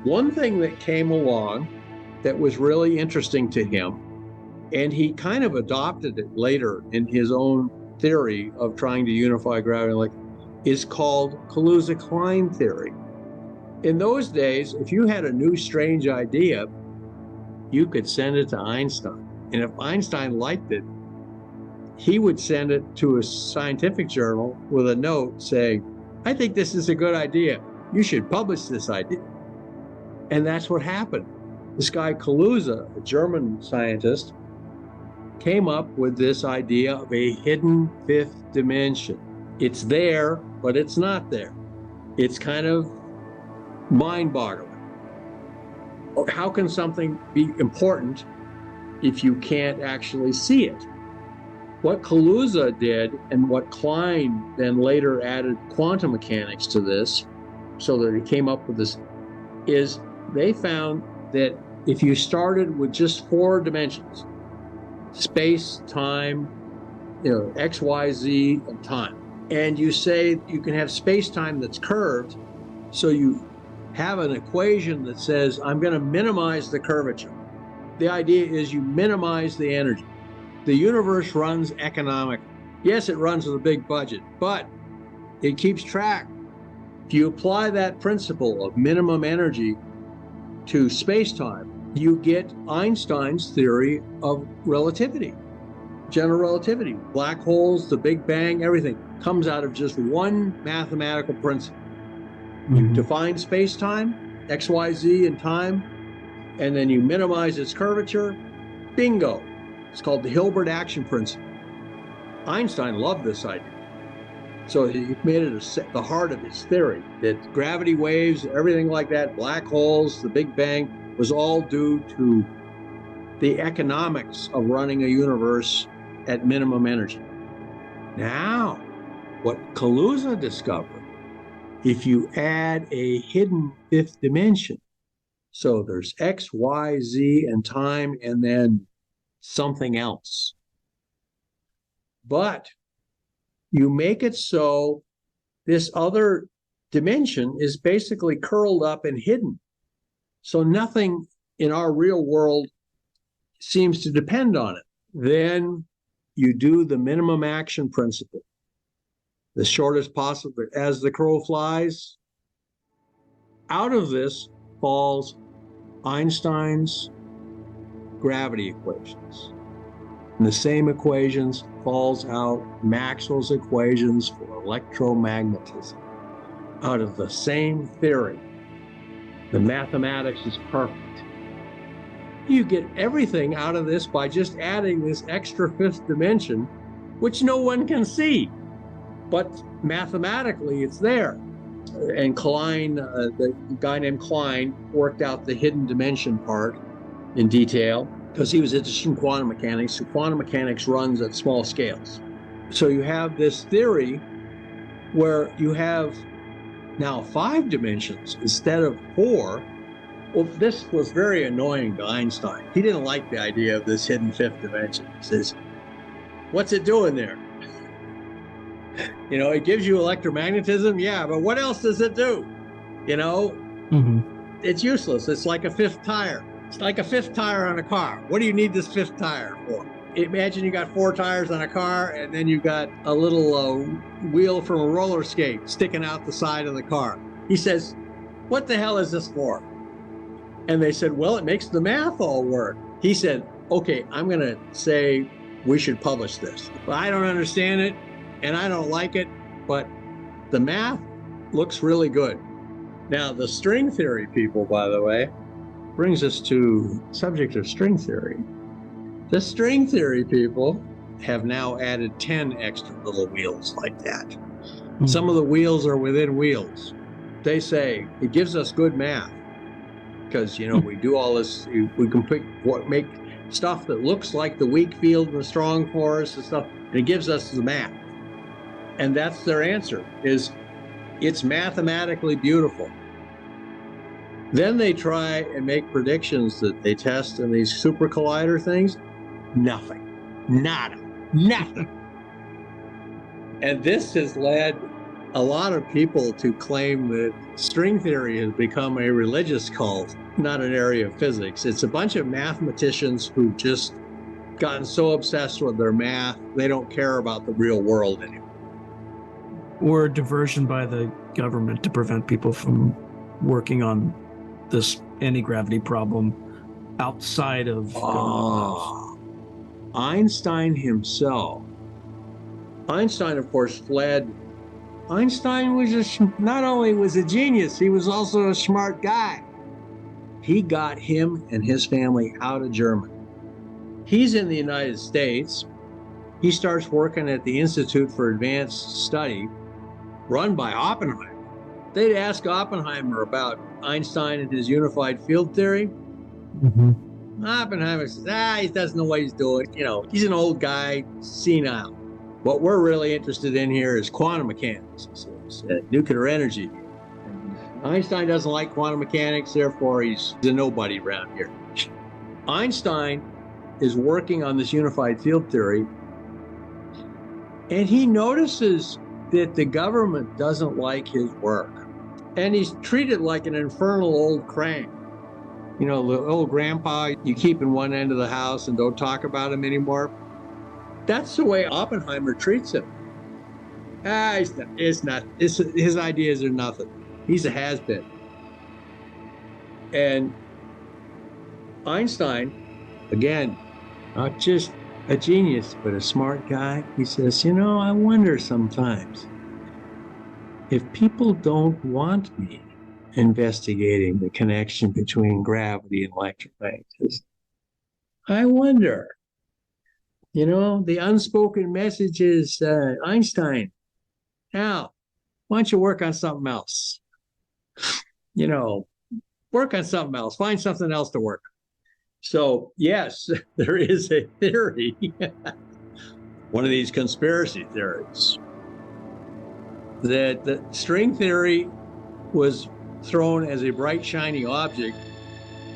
One thing that came along that was really interesting to him, and he kind of adopted it later in his own theory of trying to unify gravity, like, is called Kaluza-Klein theory. In those days, if you had a new strange idea, you could send it to Einstein. And if Einstein liked it, he would send it to a scientific journal with a note saying, I think this is a good idea. You should publish this idea. And that's what happened. This guy Kaluza, a German scientist, came up with this idea of a hidden fifth dimension. It's there, but it's not there. It's kind of mind-boggling. How can something be important if you can't actually see it? What Kaluza did, and what Klein then later added quantum mechanics to this, so that he came up with this, is they found that if you started with just 4 dimensions, space, time, X, Y, Z, and time, and you say you can have space-time that's curved, so you have an equation that says, I'm going to minimize the curvature. The idea is you minimize the energy. The universe runs economically. Yes, it runs with a big budget, but it keeps track. If you apply that principle of minimum energy to space-time, you get Einstein's theory of relativity, general relativity. Black holes, the Big Bang, everything comes out of just one mathematical principle. You define space-time, X, Y, Z, and time, and then you minimize its curvature. Bingo. It's called the Hilbert action principle. Einstein loved this idea. So he made it the heart of his theory, that gravity waves, everything like that, black holes, the Big Bang, was all due to the economics of running a universe at minimum energy. Now, what Kaluza discovered, if you add a hidden fifth dimension, so there's X, Y, Z, and time, and then something else. But you make it so this other dimension is basically curled up and hidden. So nothing in our real world seems to depend on it. Then you do the minimum action principle. The shortest possible, as the crow flies. Out of this falls Einstein's gravity equations. And the same equations falls out Maxwell's equations for electromagnetism. Out of the same theory. The mathematics is perfect. You get everything out of this by just adding this extra fifth dimension, which no one can see. But mathematically, it's there. And Klein, the guy named Klein, worked out the hidden dimension part in detail because he was interested in quantum mechanics. So quantum mechanics runs at small scales. So you have this theory where you have now 5 dimensions instead of 4. Well, this was very annoying to Einstein. He didn't like the idea of this hidden fifth dimension. He says, what's it doing there? It gives you electromagnetism. Yeah, but what else does it do? It's useless. It's like a fifth tire. It's like a fifth tire on a car. What do you need this fifth tire for? Imagine you got 4 tires on a car, and then you got a little wheel from a roller skate sticking out the side of the car. He says, what the hell is this for? And they said, well, it makes the math all work. He said, okay, I'm going to say we should publish this. But I don't understand it, and I don't like it, but the math looks really good. Now, the string theory people, by the way, brings us to the subject of string theory. The string theory people have now added 10 extra little wheels like that. Some of the wheels are within wheels. They say it gives us good math because, we do all this, we can make stuff that looks like the weak field and the strong force and stuff, and it gives us the math. And that's their answer, is it's mathematically beautiful. Then they try and make predictions that they test in these super collider things. Nothing. Nada. Nothing. And this has led a lot of people to claim that string theory has become a religious cult, not an area of physics. It's a bunch of mathematicians who've just gotten so obsessed with their math, they don't care about the real world anymore. Or a diversion by the government to prevent people from working on this anti-gravity problem outside of government. Einstein himself. Einstein, of course, fled. Einstein was not only was a genius, he was also a smart guy. He got him and his family out of Germany. He's in the United States. He starts working at the Institute for Advanced Study, run by Oppenheimer. They'd ask Oppenheimer about Einstein and his unified field theory. Mm-hmm. Oppenheimer says, he doesn't know what he's doing. You know, he's an old guy, senile. What we're really interested in here is quantum mechanics, nuclear energy. Einstein doesn't like quantum mechanics, therefore he's a nobody around here. Einstein is working on this unified field theory, and he notices that the government doesn't like his work. And he's treated like an infernal old crank. You know, the old grandpa you keep in one end of the house and don't talk about him anymore. That's the way Oppenheimer treats him. His ideas are nothing. He's a has-been. And Einstein, again, not just a genius, but a smart guy, he says, you know, I wonder sometimes if people don't want me investigating the connection between gravity and electromagnetism. I wonder, you know, the unspoken message is, Einstein, Al, why don't you work on something else? You know, work on something else, find something else to work on. So, yes, there is a theory, one of these conspiracy theories, that the string theory was thrown as a bright, shiny object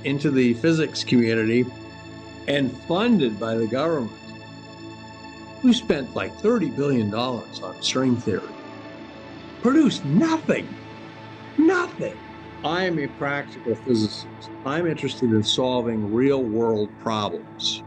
into the physics community and funded by the government, who spent like $30 billion on string theory. Produced nothing. Nothing. I am a practical physicist. I'm interested in solving real-world problems.